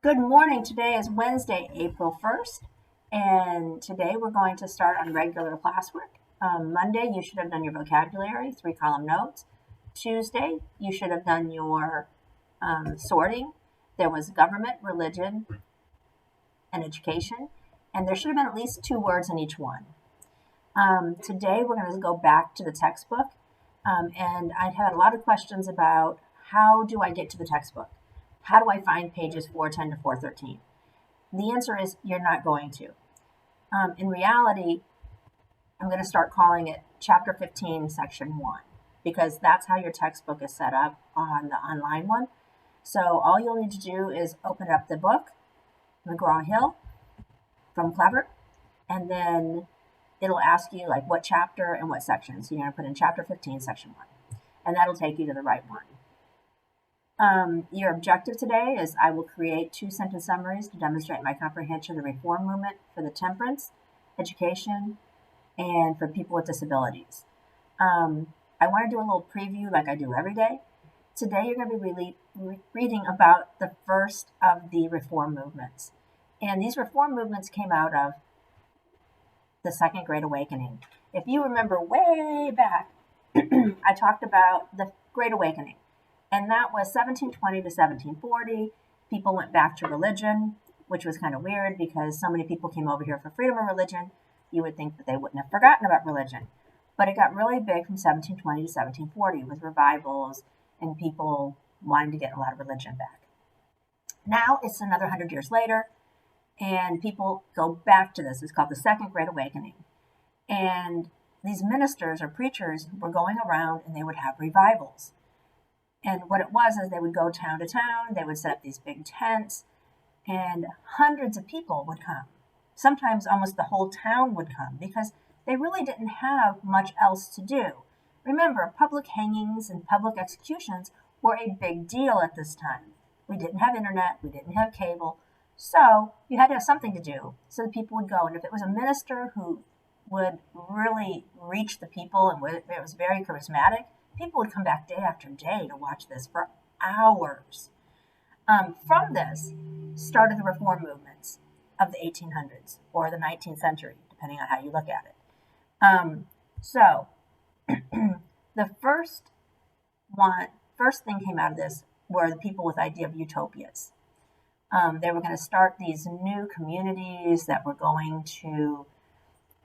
Good morning. Today is Wednesday, April 1st, and today we're going to start on regular classwork. Monday, you should have done your vocabulary, 3-column notes. Tuesday, you should have done your sorting. There was government, religion, and education, and there should have been at least 2 words in each one. Today, we're going to go back to the textbook, and I had a lot of questions about how do I get to the textbook? How do I find pages 410 to 413? The answer is you're not going to. In reality, I'm going to start calling it Chapter 15, Section 1, because that's how your textbook is set up on the online one. So all you'll need to do is open up the book, McGraw-Hill, from Clever, and then it'll ask you like what chapter and what section. So you're going to put in Chapter 15, Section 1, and that'll take you to the right one. Your objective today is I will create 2 sentence summaries to demonstrate my comprehension of the reform movement for the temperance, education, and for people with disabilities. I want to do a little preview like I do every day. Today you're going to be reading about the first of the reform movements. And these reform movements came out of the Second Great Awakening. If you remember way back, I talked about the Great Awakening. And that was 1720 to 1740. People went back to religion, which was kind of weird because so many people came over here for freedom of religion. You would think that they wouldn't have forgotten about religion. But it got really big from 1720 to 1740 with revivals and people wanting to get a lot of religion back. Now it's another 100 years later, and people go back to this. It's called the Second Great Awakening. And these ministers or preachers were going around and they would have revivals. And what it was is they would go town to town, they would set up these big tents, and hundreds of people would come. Sometimes almost the whole town would come because they really didn't have much else to do. Remember, public hangings and public executions were a big deal at this time. We didn't have internet, we didn't have cable, so you had to have something to do. So the people would go, and if it was a minister who would really reach the people and it was very charismatic, people would come back day after day to watch this for hours. From this started the reform movements of the 1800s or the 19th century, depending on how you look at it. So the first thing came out of this were the people with the idea of utopias. They were going to start these new communities that were going to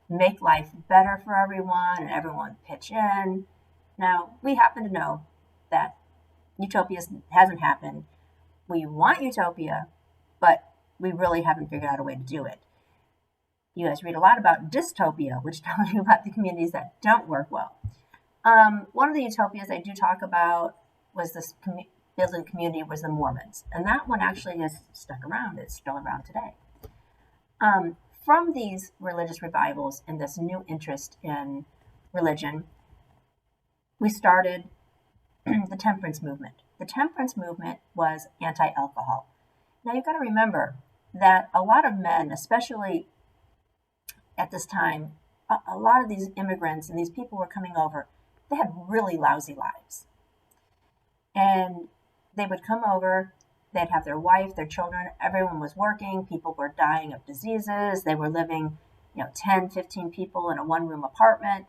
make life better for everyone and everyone pitch in. Now, we happen to know that utopia hasn't happened. We want utopia, but we really haven't figured out a way to do it. You guys read a lot about dystopia, which tells you about the communities that don't work well. One of the utopias I do talk about was this building community was the Mormons. And that one actually has stuck around. It's still around today. From these religious revivals and this new interest in religion, we started the temperance movement. The temperance movement was anti-alcohol. Now you've got to remember that a lot of men, especially at this time, a lot of these immigrants and these people were coming over, they had really lousy lives. And they would come over, they'd have their wife, their children, everyone was working, people were dying of diseases, they were living, 10, 15 people in a one-room apartment.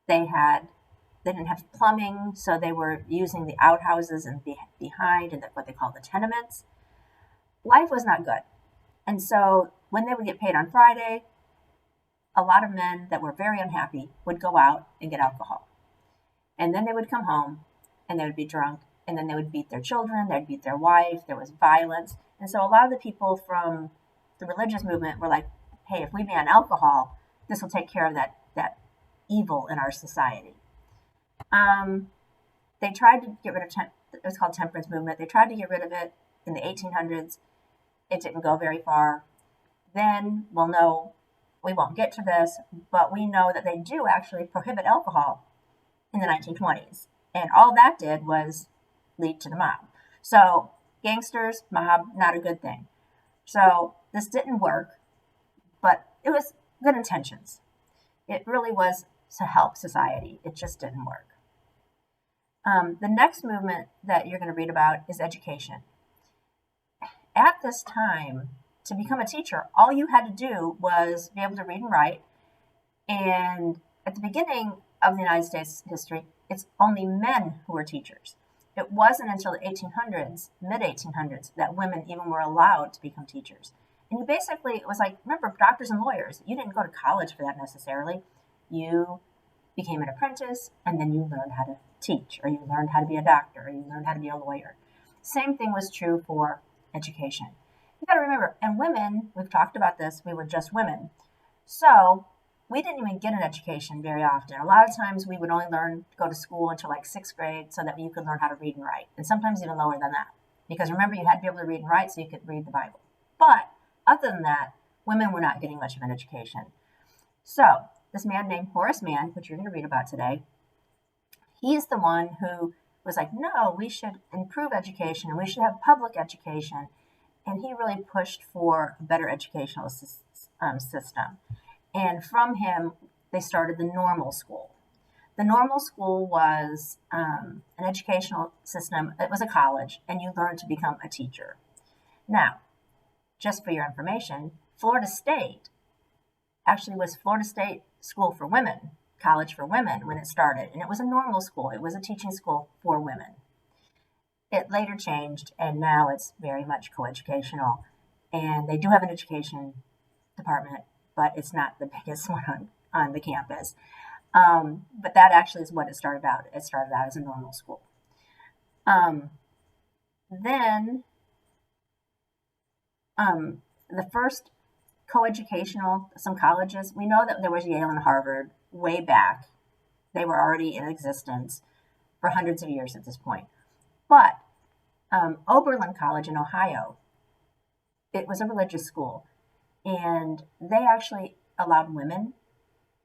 They didn't have plumbing, so they were using the outhouses and behind and what they call the tenements. Life was not good. And so when they would get paid on Friday, a lot of men that were very unhappy would go out and get alcohol. And then they would come home and they would be drunk, and then they would beat their children, they'd beat their wife, there was violence. And so a lot of the people from the religious movement were like, hey, if we ban alcohol, this will take care of that evil in our society. They tried to get rid of it was called temperance movement. They tried to get rid of it in the 1800s. It didn't go very far. Then we'll know, we won't get to this, but we know that they do actually prohibit alcohol in the 1920s. And all that did was lead to the mob. So gangsters, mob, not a good thing. So this didn't work, but it was good intentions. It really was to help society. It just didn't work. The next movement that you're going to read about is education. at this time, to become a teacher, all you had to do was be able to read and write. And at the beginning of the United States history, it's only men who were teachers. It wasn't until the 1800s, mid 1800s, that women even were allowed to become teachers. And you basically, it was like, remember, doctors and lawyers, you didn't go to college for that necessarily. You became an apprentice, and then you learned how to teach, or you learned how to be a doctor, or you learned how to be a lawyer. Same thing was true for education. You got to remember, and women, we've talked about this, we were just women. So we didn't even get an education very often. A lot of times we would only go to school until like sixth grade so that you could learn how to read and write, and sometimes even lower than that. Because remember, you had to be able to read and write so you could read the Bible. But other than that, women were not getting much of an education. So this man named Horace Mann, which you're going to read about today, he's the one who was like, no, we should improve education and we should have public education. And he really pushed for a better educational system. And from him, they started the normal school. The normal school was an educational system. It was a college, and you learned to become a teacher. Now, just for your information, Florida State actually was Florida State School for Women, college for women when it started. And it was a normal school. It was a teaching school for women. It later changed, and now it's very much coeducational. And they do have an education department, but it's not the biggest one on the campus. But that actually is what it started out. It started out as a normal school. Then the first coeducational, some colleges, we know that there was Yale and Harvard way back. They were already in existence for hundreds of years at this point. But Oberlin College in Ohio, it was a religious school. And they actually allowed women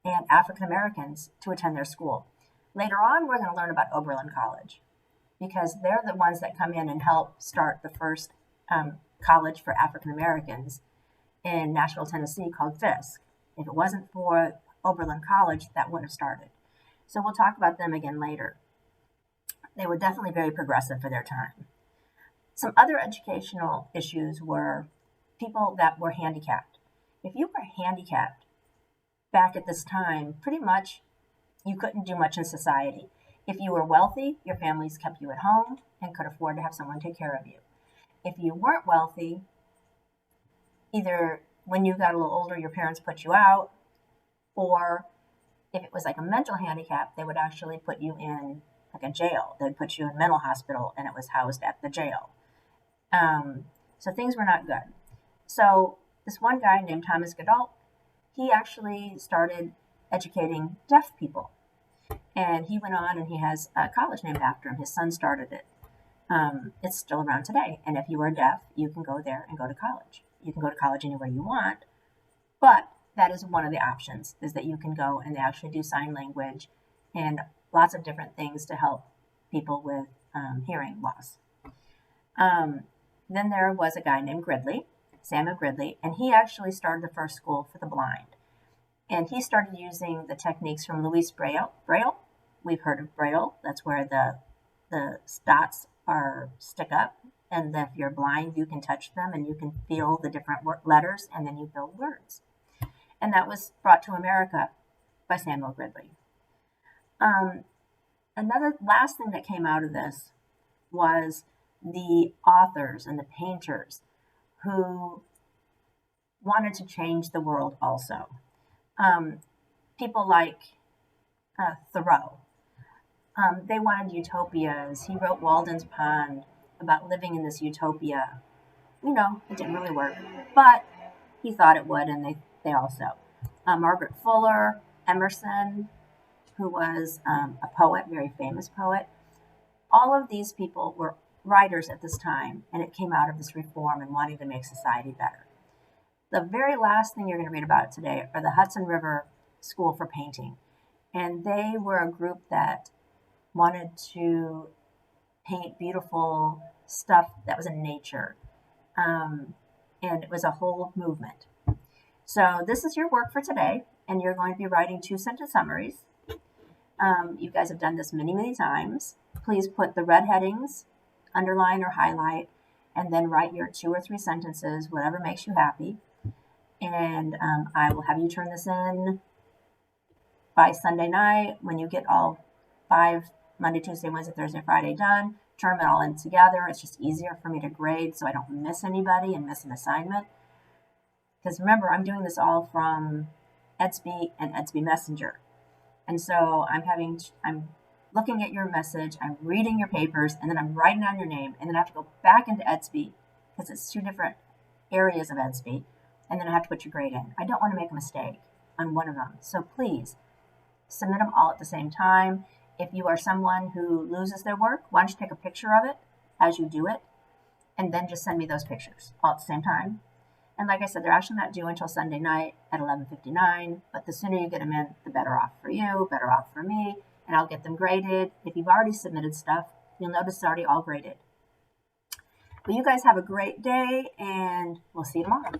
and African Americans to attend their school. Later on, we're going to learn about Oberlin College because they're the ones that come in and help start the first college for African Americans in Nashville, Tennessee called Fisk. If it wasn't for Oberlin College, that wouldn't have started. So we'll talk about them again later. They were definitely very progressive for their time. Some other educational issues were people that were handicapped. If you were handicapped back at this time, pretty much you couldn't do much in society. If you were wealthy, your families kept you at home and could afford to have someone take care of you. If you weren't wealthy, either when you got a little older, your parents put you out, or if it was like a mental handicap, they would actually put you in like a jail. They'd put you in a mental hospital and it was housed at the jail. So things were not good. So this one guy named Thomas Goodalt, he actually started educating deaf people. And he went on and he has a college named after him. His son started it. It's still around today. And if you are deaf, you can go there and go to college. You can go to college anywhere you want. But that is one of the options, is that you can go and they actually do sign language and lots of different things to help people with hearing loss. Then there was a guy named Gridley, Samuel Gridley, and he actually started the first school for the blind. And he started using the techniques from Louis Braille. We've heard of Braille. That's where the dots stick up. And if you're blind, you can touch them and you can feel the different letters and then you build words. And that was brought to America by Samuel Gridley. Another last thing that came out of this was the authors and the painters who wanted to change the world also. People like Thoreau. They wanted utopias. He wrote Walden's Pond about living in this utopia. You know, it didn't really work, but he thought it would, and they also. Margaret Fuller, Emerson, who was a poet, very famous poet. All of these people were writers at this time, and it came out of this reform and wanting to make society better. The very last thing you're going to read about today are the Hudson River School for Painting. And they were a group that wanted to paint beautiful stuff that was in nature. And it was a whole movement. So this is your work for today, and you're going to be writing 2-sentence summaries. You guys have done this many, many times. Please put the red headings, underline or highlight, and then write your 2 or 3 sentences, whatever makes you happy. And I will have you turn this in by Sunday night. When you get all 5 Monday, Tuesday, Wednesday, Thursday, Friday done, turn them all in together. It's just easier for me to grade so I don't miss anybody and miss an assignment. Because remember, I'm doing this all from Edsby and Edsby Messenger. And so I'm looking at your message, I'm reading your papers, and then I'm writing down your name, and then I have to go back into Edsby because it's 2 different areas of Edsby, and then I have to put your grade in. I don't want to make a mistake on one of them. So please submit them all at the same time. If you are someone who loses their work, why don't you take a picture of it as you do it, and then just send me those pictures all at the same time. And like I said, they're actually not due until Sunday night at 11:59, but the sooner you get them in, the better off for you, better off for me, and I'll get them graded. If you've already submitted stuff, you'll notice it's already all graded. But you guys have a great day, and we'll see you tomorrow.